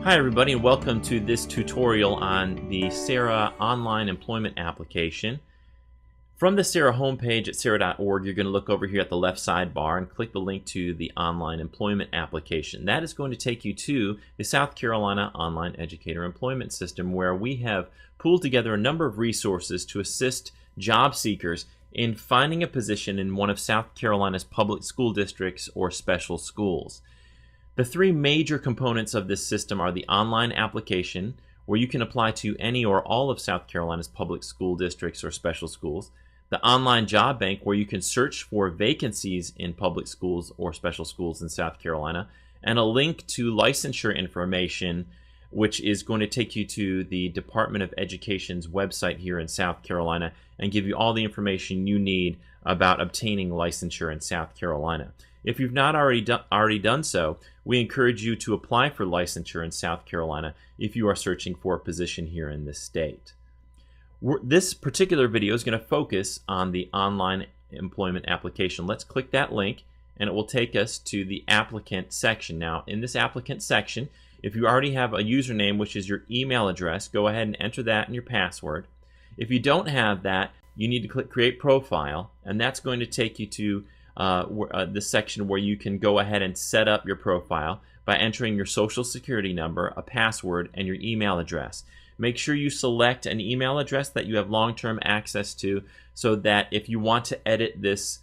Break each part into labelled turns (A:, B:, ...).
A: Hi everybody, and welcome to this tutorial on the SARA online employment application. From the SARA homepage at sara.org, you're going to look over here at the left sidebar and click the link to the online employment application. That is going to take you to the South Carolina Online Educator Employment System, where we have pulled together a number of resources to assist job seekers in finding a position in one of South Carolina's public school districts or special schools. The three major components of this system are the online application, where you can apply to any or all of South Carolina's public school districts or special schools, the online job bank, where you can search for vacancies in public schools or special schools in South Carolina, and a link to licensure information, which is going to take you to the Department of Education's website here in South Carolina and give you all the information you need about obtaining licensure in South Carolina. If you've not already done so, we encourage you to apply for licensure in South Carolina if you are searching for a position here in this state. This particular video is going to focus on the online employment application. Let's click that link and it will take us to the applicant section. Now, in this applicant section, if you already have a username, which is your email address, go ahead and enter that and your password. If you don't have that, you need to click Create Profile, and that's going to take you to the section where you can go ahead and set up your profile by entering your social security number, a password, and your email address. Make sure you select an email address that you have long-term access to, so that if you want to edit this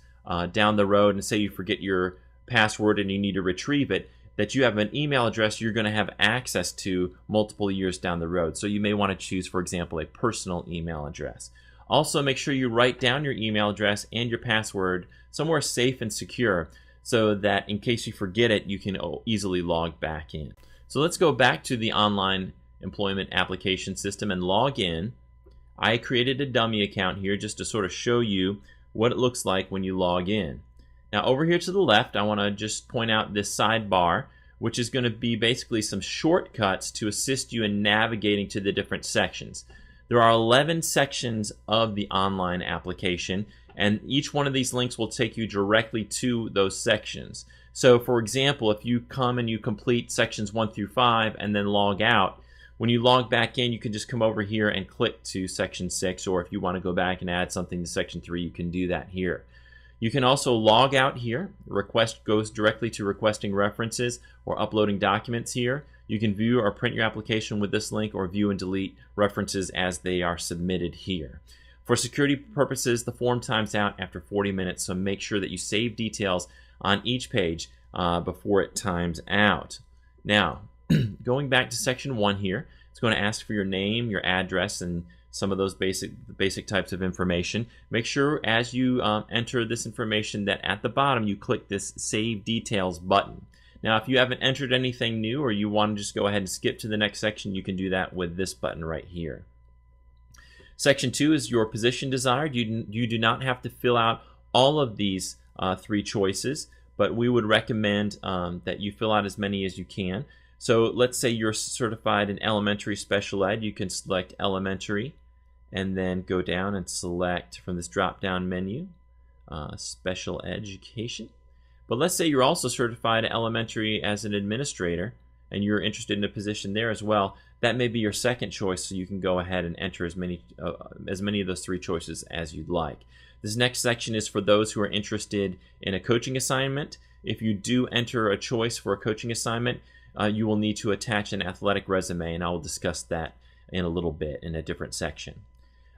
A: down the road and say you forget your password and you need to retrieve it, that you have an email address you're going to have access to multiple years down the road. So you may want to choose, for example, a personal email address. Also, make sure you write down your email address and your password somewhere safe and secure, so that in case you forget it, you can easily log back in. So let's go back to the online employment application system and log in. I created a dummy account here just to sort of show you what it looks like when you log in. Now, over here to the left, I want to just point out this sidebar, which is going to be basically some shortcuts to assist you in navigating to the different sections. There are 11 sections of the online application, and each one of these links will take you directly to those sections. So, for example, if you come and you complete sections 1 through 5 and then log out, when you log back in, you can just come over here and click to section 6, or if you want to go back and add something to section 3, you can do that here. You can also log out here. Request goes directly to requesting references or uploading documents here. You can view or print your application with this link, or view and delete references as they are submitted here. For security purposes, the form times out after 40 minutes, so make sure that you save details on each page before it times out. Now, going back to section 1 here, it's going to ask for your name, your address, and some of those basic types of information. Make sure as you enter this information that at the bottom you click this Save Details button. Now, if you haven't entered anything new, or you want to just go ahead and skip to the next section, you can do that with this button right here. Section 2 is your position desired. You do not have to fill out all of these 3 choices, but we would recommend that you fill out as many as you can. So let's say you're certified in elementary special ed. You can select elementary and then go down and select from this drop-down menu special education. But let's say you're also certified elementary as an administrator and you're interested in a position there as well. That may be your second choice, so you can go ahead and enter as many of those 3 choices as you'd like. This next section is for those who are interested in a coaching assignment. If you do enter a choice for a coaching assignment, you will need to attach an athletic resume, and I will discuss that in a little bit in a different section.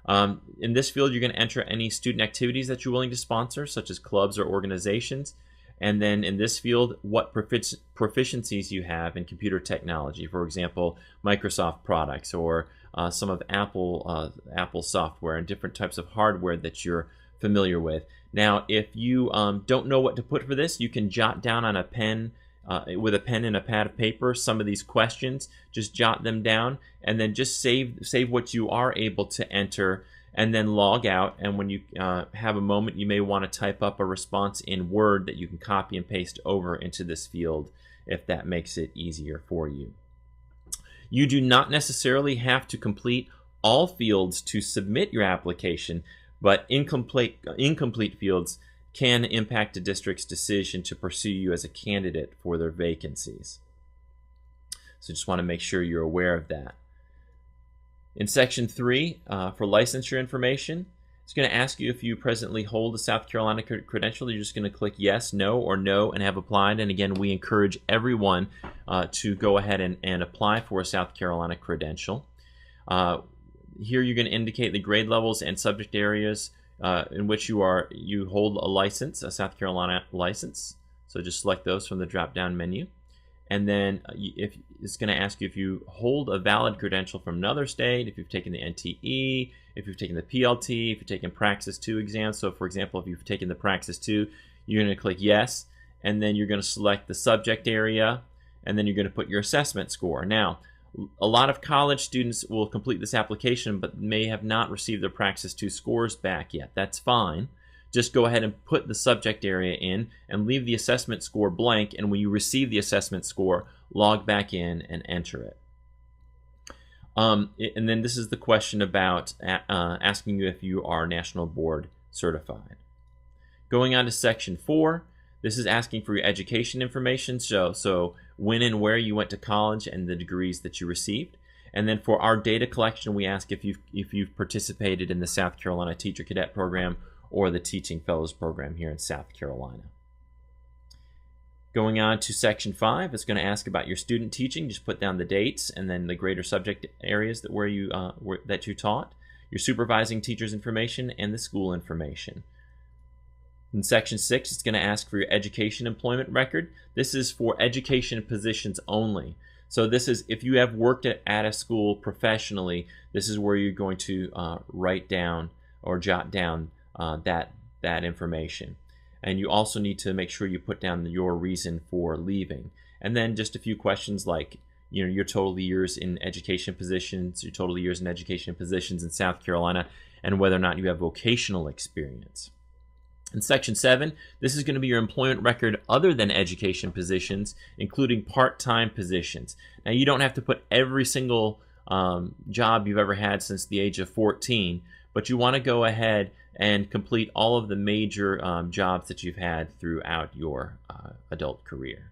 A: In this field, you're going to enter any student activities that you're willing to sponsor, such as clubs or organizations. And then in this field, what proficiencies you have in computer technology, for example, Microsoft products, or some of Apple software and different types of hardware that you're familiar with. Now, if you don't know what to put for this, you can jot down on a pen, with a pen and a pad of paper, some of these questions. Just jot them down, and then just save what you are able to enter, and then log out. And when you have a moment, you may want to type up a response in Word that you can copy and paste over into this field if that makes it easier for you. You do not necessarily have to complete all fields to submit your application, but incomplete fields can impact a district's decision to pursue you as a candidate for their vacancies. So just want to make sure you're aware of that. In Section 3, for licensure information, it's going to ask you if you presently hold a South Carolina credential. You're just going to click yes, no, or no and have applied. And again, we encourage everyone to go ahead and apply for a South Carolina credential. Here you're going to indicate the grade levels and subject areas in which you hold a license, a South Carolina license. So just select those from the drop-down menu. And then if it's going to ask you if you hold a valid credential from another state, if you've taken the NTE, if you've taken the PLT, if you've taken Praxis 2 exams. So for example, if you've taken the Praxis 2, you're going to click yes, and then you're going to select the subject area, and then you're going to put your assessment score. Now, a lot of college students will complete this application but may have not received their Praxis 2 scores back yet. That's fine. Just go ahead and put the subject area in and leave the assessment score blank, and when you receive the assessment score, log back in and enter it. And then this is the question about asking you if you are National Board certified. Going on to Section 4, this is asking for your education information, so when and where you went to college and the degrees that you received. And then for our data collection, we ask if you've participated in the South Carolina Teacher Cadet Program or the Teaching Fellows Program here in South Carolina. Going on to Section 5, it's going to ask about your student teaching. Just put down the dates and then the greater subject areas that you taught, your supervising teacher's information, and the school information. In Section 6, it's going to ask for your education employment record. This is for education positions only. So this is if you have worked at a school professionally, this is where you're going to write down or jot down that information. And you also need to make sure you put down your reason for leaving. And then just a few questions like, your total years in education positions, your total years in education positions in South Carolina, and whether or not you have vocational experience. In Section 7, this is going to be your employment record other than education positions, including part-time positions. Now, you don't have to put every single job you've ever had since the age of 14, but you want to go ahead and complete all of the major jobs that you've had throughout your adult career.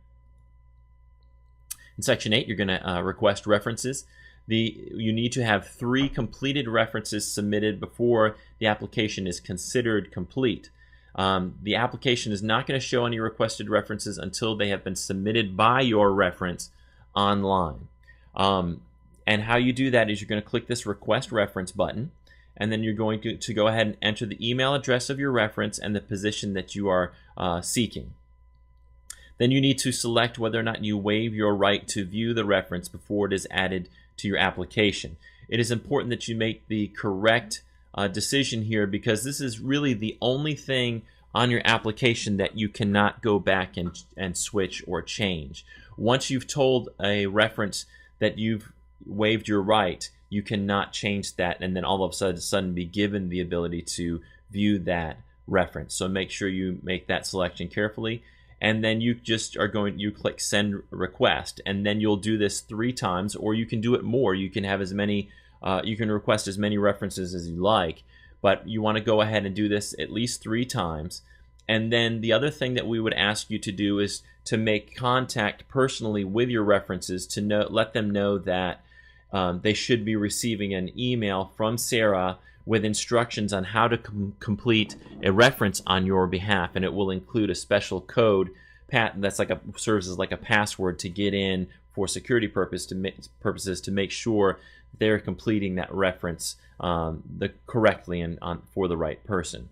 A: In Section 8, you're going to request references. You need to have 3 completed references submitted before the application is considered complete. The application is not going to show any requested references until they have been submitted by your reference online. And how you do that is you're going to click this Request Reference button, and then you're going to go ahead and enter the email address of your reference and the position that you are seeking. Then you need to select whether or not you waive your right to view the reference before it is added to your application. It is important that you make the correct decision here, because this is really the only thing on your application that you cannot go back and switch or change. Once you've told a reference that you've waived your right, you cannot change that and then all of a sudden be given the ability to view that reference. So make sure you make that selection carefully, and then you click Send Request, and then you'll do this 3 times, or you can do it more. You can have as many you can request as many references as you like, but you want to go ahead and do this at least 3 times. And then the other thing that we would ask you to do is to make contact personally with your references to let them know that they should be receiving an email from Sarah with instructions on how to complete a reference on your behalf, and it will include a special code that's serves as like a password to get in for security purposes to make sure they're completing that reference correctly and for the right person.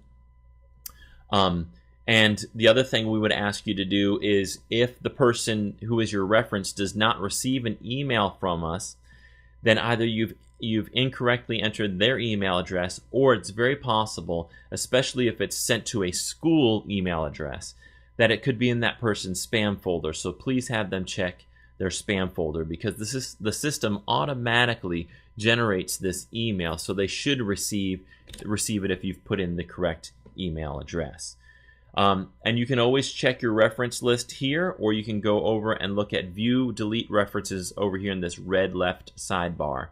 A: And the other thing we would ask you to do is, if the person who is your reference does not receive an email from us, then either you've incorrectly entered their email address, or it's very possible, especially if it's sent to a school email address, that it could be in that person's spam folder. So please have them check their spam folder, because the system automatically generates this email, so they should receive it if you've put in the correct email address. And you can always check your reference list here, or you can go over and look at View Delete References over here in this red left sidebar.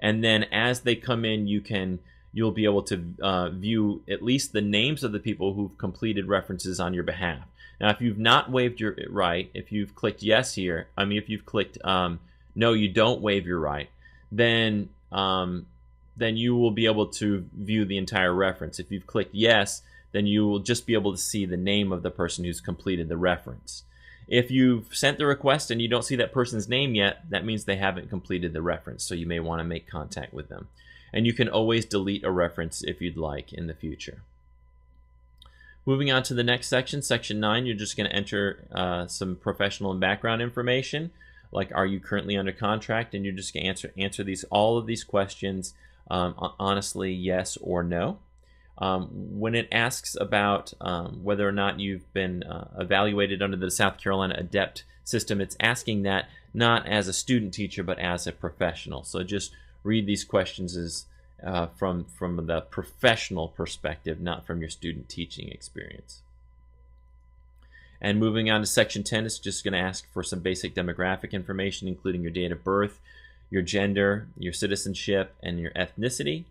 A: And then as they come in, you'll be able to view at least the names of the people who've completed references on your behalf. Now, if you've not waived your right, if you've clicked yes here, if you've clicked no, you don't waive your right, then you will be able to view the entire reference. If you've clicked yes, then you will just be able to see the name of the person who's completed the reference. If you've sent the request and you don't see that person's name yet, that means they haven't completed the reference, so you may want to make contact with them. And you can always delete a reference if you'd like in the future. Moving on to the next section, Section 9, you're just going to enter some professional and background information, like are you currently under contract, and you're just going to answer all of these questions honestly, yes or no. When it asks about whether or not you've been evaluated under the South Carolina ADEPT system, it's asking that not as a student teacher, but as a professional. So just read these questions as from the professional perspective, not from your student teaching experience. And moving on to Section 10, it's just going to ask for some basic demographic information, including your date of birth, your gender, your citizenship, and your ethnicity.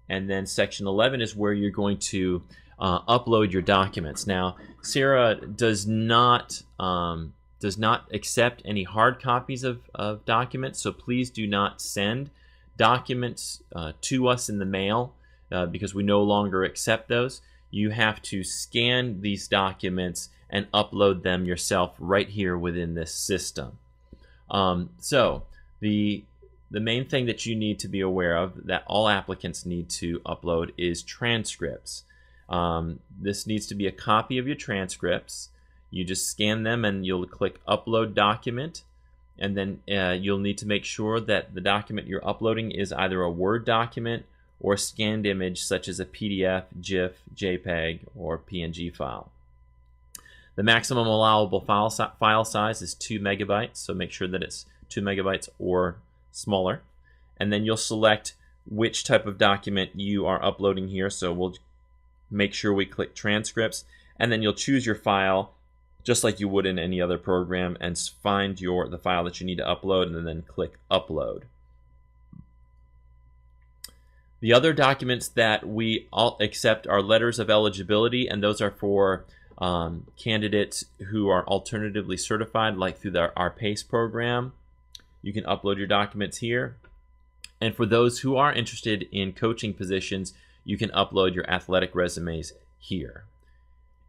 A: And then Section 11 is where you're going to upload your documents. Now, SARA does not accept any hard copies of documents, so please do not send documents to us in the mail because we no longer accept those. You have to scan these documents and upload them yourself right here within this system. So the main thing that you need to be aware of that all applicants need to upload is transcripts. This needs to be a copy of your transcripts. You just scan them and you'll click Upload Document, and then you'll need to make sure that the document you're uploading is either a Word document or a scanned image such as a PDF, GIF, JPEG, or PNG file. The maximum allowable file size is 2 megabytes, so make sure that it's 2 megabytes or smaller. And then you'll select which type of document you are uploading here, so we'll make sure we click Transcripts, and then you'll choose your file just like you would in any other program and find the file that you need to upload and then click Upload. The other documents that we all accept are letters of eligibility, and those are for candidates who are alternatively certified, like through our PACE program. You can upload your documents here. And for those who are interested in coaching positions, you can upload your athletic resumes here.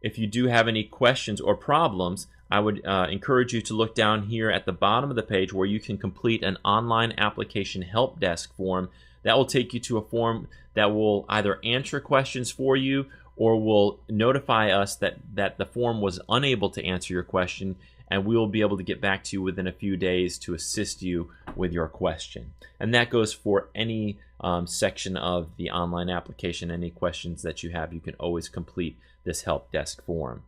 A: If you do have any questions or problems, I would encourage you to look down here at the bottom of the page where you can complete an online application help desk form. That will take you to a form that will either answer questions for you or will notify us that the form was unable to answer your question, and we will be able to get back to you within a few days to assist you with your question. And that goes for any section of the online application. Any questions that you have, you can always complete this help desk form.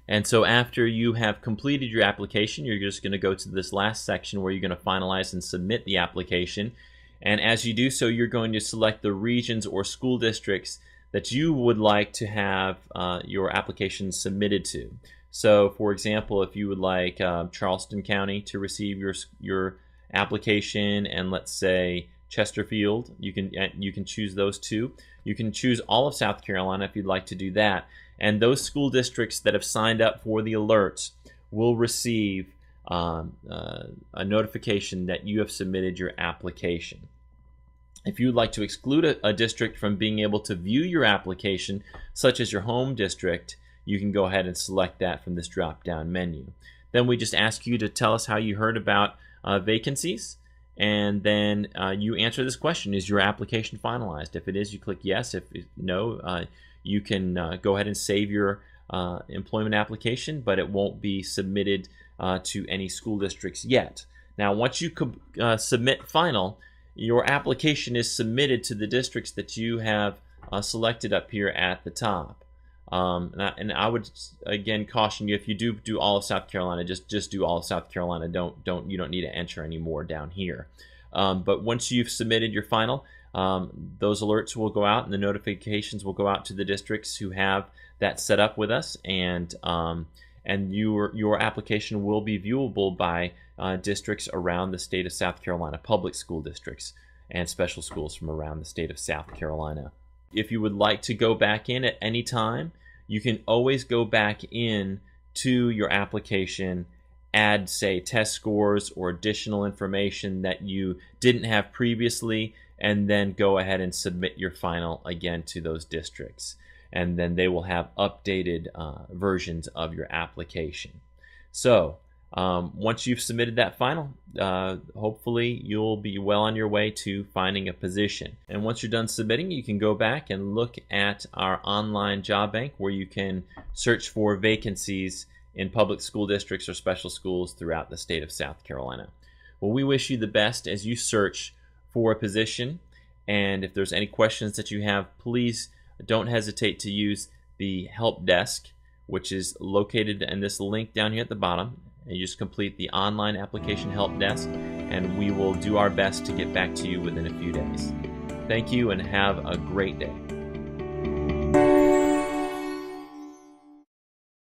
A: And so after you have completed your application, you're just going to go to this last section where you're going to finalize and submit the application. And as you do so, you're going to select the regions or school districts that you would like to have your application submitted to. So, for example, if you would like Charleston County to receive your application, and let's say Chesterfield, you can choose those two. You can choose all of South Carolina if you'd like to do that. And those school districts that have signed up for the alerts will receive a notification that you have submitted your application. If you would like to exclude a district from being able to view your application, such as your home district, you can go ahead and select that from this drop-down menu. Then we just ask you to tell us how you heard about vacancies, and then you answer this question: is your application finalized? If it is, you click yes. If no, you can go ahead and save your employment application, but it won't be submitted to any school districts yet. Now, once you submit final, your application is submitted to the districts that you have selected up here at the top. And I would again caution you, if you do all of South Carolina, just do all of South Carolina. You don't need to enter any more down here. But once you've submitted your final, those alerts will go out and the notifications will go out to the districts who have that set up with us, and your application will be viewable by districts around the state of South Carolina, public school districts and special schools from around the state of South Carolina. If you would like to go back in at any time, you can always go back in to your application add, say, test scores or additional information that you didn't have previously, and then go ahead and submit your final again to those districts. And then they will have updated versions of your application. So once you've submitted that final, hopefully you'll be well on your way to finding a position. And once you're done submitting, you can go back and look at our online job bank where you can search for vacancies in public school districts or special schools throughout the state of South Carolina. Well, we wish you the best as you search for a position. And if there's any questions that you have, please don't hesitate to use the help desk, which is located in this link down here at the bottom. And you just complete the online application help desk, and we will do our best to get back to you within a few days. Thank you and have a great day.